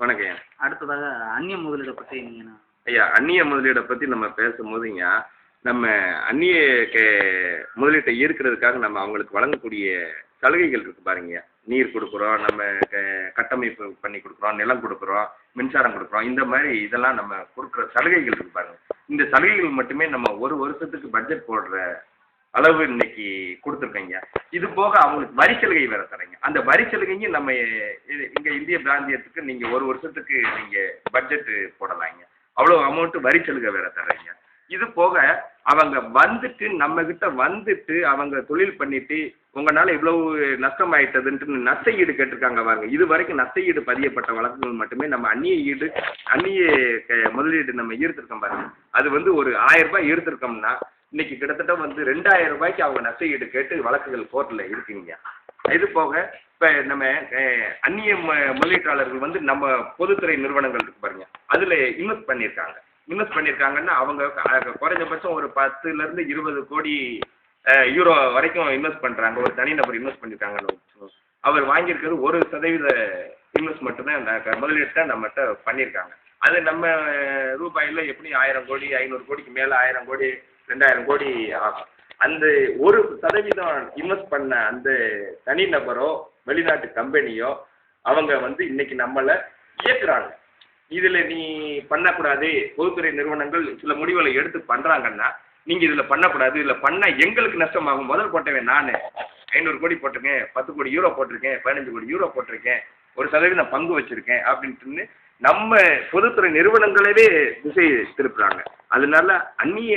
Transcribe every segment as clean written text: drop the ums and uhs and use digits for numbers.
வணக்கம்யா. அடுத்ததாக அந்நிய முதலீடை பற்றி நீங்கள் ஐயா, அந்நிய முதலீடை பற்றி நம்ம பேசும்போதுங்க, நம்ம அந்நிய முதலீட்டை ஈர்க்கிறதுக்காக நம்ம அவங்களுக்கு வழங்கக்கூடிய சலுகைகள் இருக்கு பாருங்க. நீர் கொடுக்குறோம், நம்ம கட்டமைப்பு பண்ணி கொடுக்குறோம், நிலம் கொடுக்குறோம், மின்சாரம் கொடுக்குறோம். இந்த மாதிரி இதெல்லாம் நம்ம கொடுக்குற சலுகைகள் இருக்கு பாருங்க. இந்த சலுகைகள் மட்டுமே நம்ம ஒரு வருஷத்துக்கு பட்ஜெட் போடுற அளவு இன்னைக்கு கொடுத்துருக்கீங்க. இது போக அவங்களுக்கு வரி சலுகை வேற தரீங்க. அந்த வரி சலுகையும் நம்ம இங்கே இந்திய பிராந்தியத்துக்கு நீங்கள் ஒரு வருஷத்துக்கு நீங்கள் பட்ஜெட்டு போடலாங்க. அவ்வளோ அமௌண்ட்டு வரி சலுகை வேற தர்றீங்க. இது போக அவங்க வந்துட்டு நம்மக்கிட்ட வந்துட்டு அவங்க தொழில் பண்ணிட்டு உங்களால் இவ்வளவு நஷ்டம் ஆயிட்டதுன்ட்டு நஷ்டஈடு கேட்டிருக்காங்க பாருங்க. இது வரைக்கும் நஷ்டஈடு பதியப்பட்ட வழக்குகள் மட்டுமே நம்ம அந்நிய முதலீடு நம்ம ஈர்த்திருக்கோம் பாருங்க. அது ஒரு 1000 ரூபாய் ஈர்த்திருக்கோம்னா இன்னைக்கு கிட்டத்தட்ட 2000 ரூபாய்க்கு அவங்க நஷ்டஈடு கேட்டு வழக்குகள் கோர்ட்டில் இருக்குங்க. இது போக இப்போ நம்ம அந்நிய முதலீட்டாளர்கள் நம்ம பொதுத்துறை நிறுவனங்கள் இருக்கு பாருங்க, அதில் இன்வெஸ்ட் பண்ணியிருக்காங்கன்னா அவங்க குறைஞ்சபட்சம் ஒரு 10 to 20 கோடி யூரோ வரைக்கும் இன்வெஸ்ட் பண்ணுறாங்க. ஒரு தனிநபர் இன்வெஸ்ட் பண்ணியிருக்காங்கன்னு வச்சுக்கோங்க. அவர் வாங்கியிருக்கிறது 1% இன்வெஸ்ட்மெண்ட் தான் அந்த முதலீட்டை நம்மகிட்ட பண்ணியிருக்காங்க. அது நம்ம ரூபாயில் எப்படி 1000 கோடி 500 கோடிக்கு மேலே 1000 கோடி 2000 கோடி ஆகும். அந்த 1% இன்வெஸ்ட் பண்ண அந்த தனிநபரோ வெளிநாட்டு கம்பெனியோ அவங்க இன்னைக்கு நம்மளை இயக்குறாங்க. இதில் நீ பண்ணக்கூடாது, பொதுத்துறை நிறுவனங்கள் சில முடிவுகளை எடுத்து பண்ணுறாங்கன்னா நீங்கள் இதில் பண்ணக்கூடாது, இதில் பண்ணால் எங்களுக்கு நஷ்டமாகும். முதல் போட்டவன் நான் 500 கோடி போட்டிருக்கேன், 10 கோடி யூரோ போட்டிருக்கேன், 15 கோடி யூரோ போட்டிருக்கேன், 1% பங்கு வச்சுருக்கேன் அப்படின்ட்டு நம்ம பொதுத்துறை நிறுவனங்களவே திசை திருப்புறாங்க. அதனால அந்நிய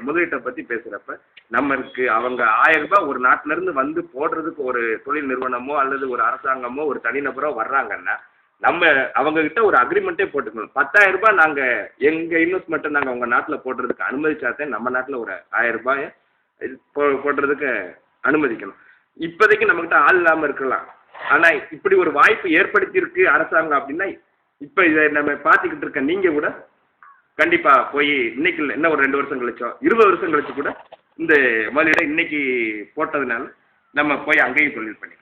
முதலீட்டை பற்றி பேசுகிறப்ப நமக்கு அவங்க 1000 ரூபாய் ஒரு நாட்டிலேருந்து வந்து போடுறதுக்கு ஒரு தொழில் நிறுவனமோ அல்லது ஒரு அரசாங்கமோ ஒரு தனிநபரோ வர்றாங்கன்னா நம்ம அவங்கக்கிட்ட ஒரு அக்ரிமெண்ட்டே போட்டுக்கணும். 10,000 ரூபாய் நாங்கள் எங்கள் இன்வெஸ்ட்மெண்ட்டை நாங்கள் உங்கள் நாட்டில் போடுறதுக்கு அனுமதிச்சாதான் நம்ம நாட்டில் ஒரு 1000 ரூபாயை போடுறதுக்கு அனுமதிக்கணும். இப்போதைக்கு நம்மக்கிட்ட ஆள் இல்லாமல் இருக்கலாம். ஆனால் இப்படி ஒரு வாய்ப்பு ஏற்படுத்தியிருக்கு அரசாங்கம் அப்படின்னா இப்போ இதை நம்ம பார்த்துக்கிட்டு இருக்க நீங்கள் கூட கண்டிப்பாக போய் இன்னைக்கு இல்லை, இன்னும் ஒரு 2 வருஷம் கழிச்சோ 20 வருஷம் கழிச்சு கூட இந்த முதலீடை இன்னைக்கு போட்டதுனால நம்ம போய் அங்கேயும் தொழில் பண்ணி